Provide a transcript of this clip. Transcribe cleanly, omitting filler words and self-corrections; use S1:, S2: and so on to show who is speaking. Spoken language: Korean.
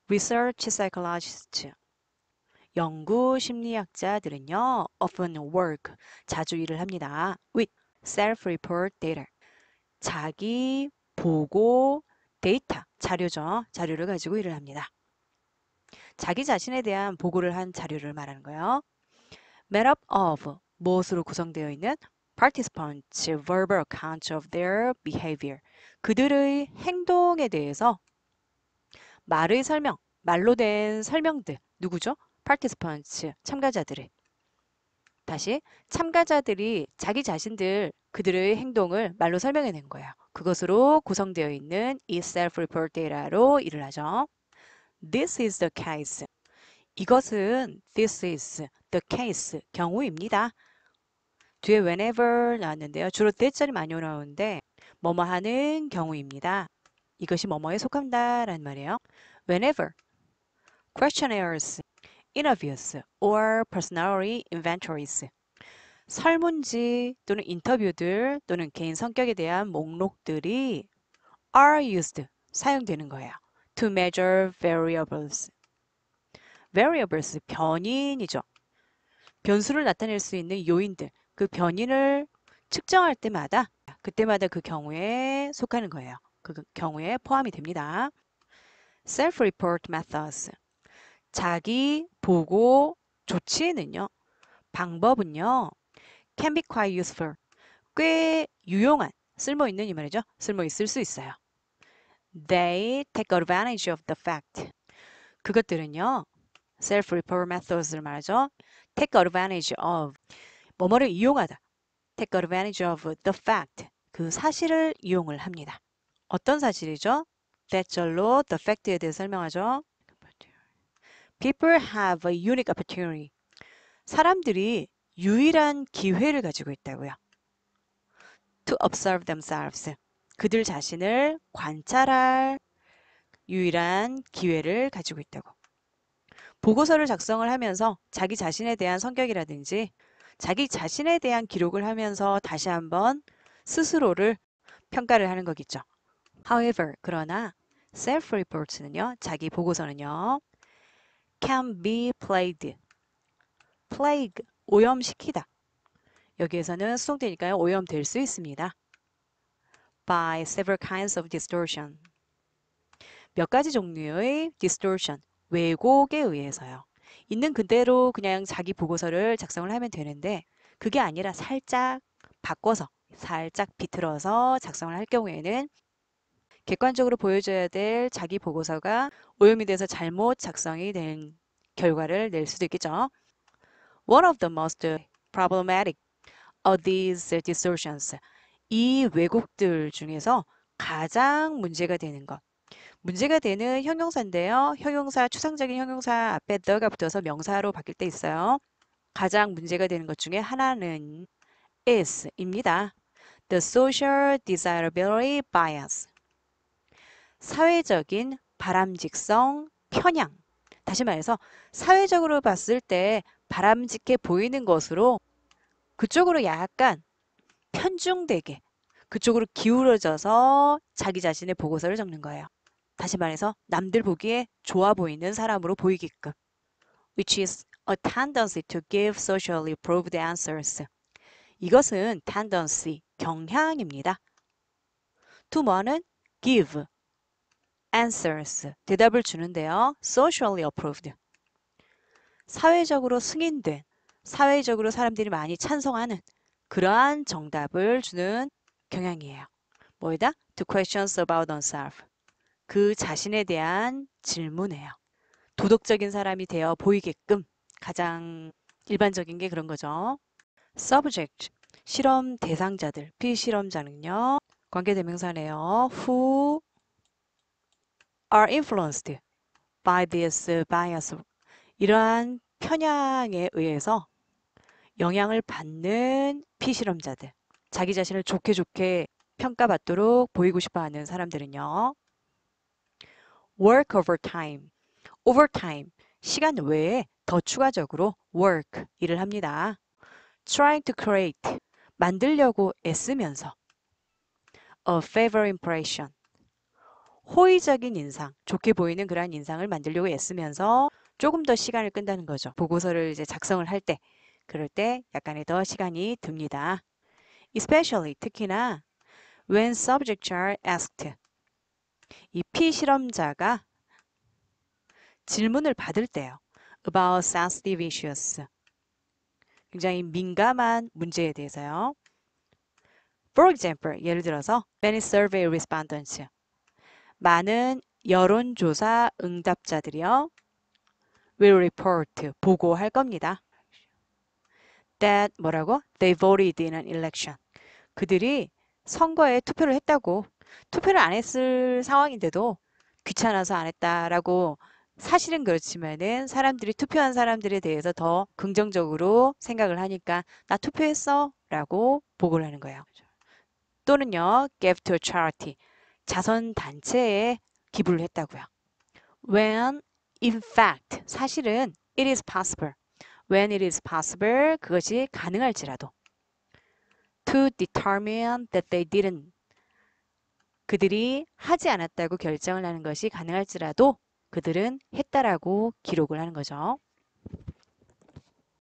S1: Research psychologists, 연구 심리학자들은요, often work, 자주 일을 합니다. with self-report data, 자기 보고 데이터, 자료죠. 자료를 가지고 일을 합니다. 자기 자신에 대한 보고를 한 자료를 말하는 거예요. Made up of, 무엇으로 구성되어 있는 participants' verbal account of their behavior, 그들의 행동에 대해서 말의 설명, 말로 된 설명들, 누구죠? participants, 참가자들의. 다시, 참가자들이 자기 자신들, 그들의 행동을 말로 설명해낸 거예요. 그것으로 구성되어 있는 이 self-report data로 일을 하죠. This is the case. 이것은 this is the case, 경우입니다. 뒤에 whenever 나왔는데요. 주로 that자리 많이 나오는데 뭐뭐 하는 경우입니다. 이것이 뭐뭐에 속한다 라는 말이에요. Whenever questionnaires, interviews, or personality inventories, 설문지 또는 인터뷰들 또는 개인 성격에 대한 목록들이 are used, 사용되는 거예요. To measure variables. variables, 변인이죠. 변수를 나타낼 수 있는 요인들, 그 변인을 측정할 때마다 그때마다 그 경우에 속하는 거예요. 그 경우에 포함이 됩니다. Self-report methods, 자기 보고 조치는요, 방법은요, can be quite useful, 꽤 유용한, 쓸모 있는 이 말이죠. 쓸모 있을 수 있어요. They take advantage of the fact. 그것들은요, self-report methods를 말하죠. take advantage of, 뭐뭐를 이용하다. take advantage of the fact, 그 사실을 이용을 합니다. 어떤 사실이죠? that절로 the fact에 대해 설명하죠. People have a unique opportunity. 사람들이 유일한 기회를 가지고 있다고요. To observe themselves. 그들 자신을 관찰할 유일한 기회를 가지고 있다고. 보고서를 작성을 하면서 자기 자신에 대한 성격이라든지 자기 자신에 대한 기록을 하면서 다시 한번 스스로를 평가를 하는 거겠죠. However, 그러나 self-report는요, 자기 보고서는요, can be plagued. plague, 오염시키다. 여기에서는 수동태니까요, 오염될 수 있습니다. by several kinds of distortion. 몇 가지 종류의 distortion, 왜곡에 의해서요. 있는 그대로 그냥 자기 보고서를 작성을 하면 되는데 그게 아니라 살짝 바꿔서 살짝 비틀어서 작성을 할 경우에는 객관적으로 보여줘야 될 자기 보고서가 오염이 돼서 잘못 작성이 된 결과를 낼 수도 있겠죠. One of the most problematic of these distortions. 이 왜곡들 중에서 가장 문제가 되는 것. 문제가 되는 형용사인데요. 형용사, 추상적인 형용사 앞에 the가 붙어서 명사로 바뀔 때 있어요. 가장 문제가 되는 것 중에 하나는 is입니다. The social desirability bias. 사회적인 바람직성 편향. 다시 말해서 사회적으로 봤을 때 바람직해 보이는 것으로 그쪽으로 약간 편중되게 그쪽으로 기울어져서 자기 자신의 보고서를 적는 거예요. 다시 말해서 남들 보기에 좋아 보이는 사람으로 보이게끔. Which is a tendency to give socially approved answers. 이것은 tendency, 경향입니다. to 뭐는 give answers, 대답을 주는데요. socially approved. 사회적으로 승인된, 사회적으로 사람들이 많이 찬성하는 그러한 정답을 주는 경향이에요. 뭐이다? To questions about oneself. 그 자신에 대한 질문이에요. 도덕적인 사람이 되어 보이게끔 가장 일반적인 게 그런 거죠. Subject, 실험 대상자들, 피실험자는요. 관계대명사네요. Who are influenced by this bias. 이러한 편향에 의해서 영향을 받는 피실험자들. 자기 자신을 좋게 좋게 평가받도록 보이고 싶어하는 사람들은요. Work overtime. overtime, 시간 외에 더 추가적으로 work, 일을 합니다. Trying to create, 만들려고 애쓰면서 a favorite impression, 호의적인 인상, 좋게 보이는 그러한 인상을 만들려고 애쓰면서 조금 더 시간을 끈다는 거죠. 보고서를 이제 작성을 할 때, 그럴 때 약간의 더 시간이 듭니다. Especially, 특히나 when subjects are asked. 이 피실험자가 질문을 받을 때요. About sensitive issues. 굉장히 민감한 문제에 대해서요. For example, 예를 들어서 many survey respondents. 많은 여론조사 응답자들이요. will report, 보고할 겁니다. that 뭐라고? They voted in an election. 그들이 선거에 투표를 했다고. 투표를 안 했을 상황인데도 귀찮아서 안 했다라고 사실은 그렇지만은 사람들이 투표한 사람들에 대해서 더 긍정적으로 생각을 하니까 나 투표했어 라고 보고를 하는 거예요. 또는요, gave to a charity. 자선 단체에 기부를 했다고요. When in fact, 사실은 it is possible. When it is possible, 그것이 가능할지라도. To determine that they didn't. 그들이 하지 않았다고 결정을 하는 것이 가능할지라도 그들은 했다라고 기록을 하는 거죠.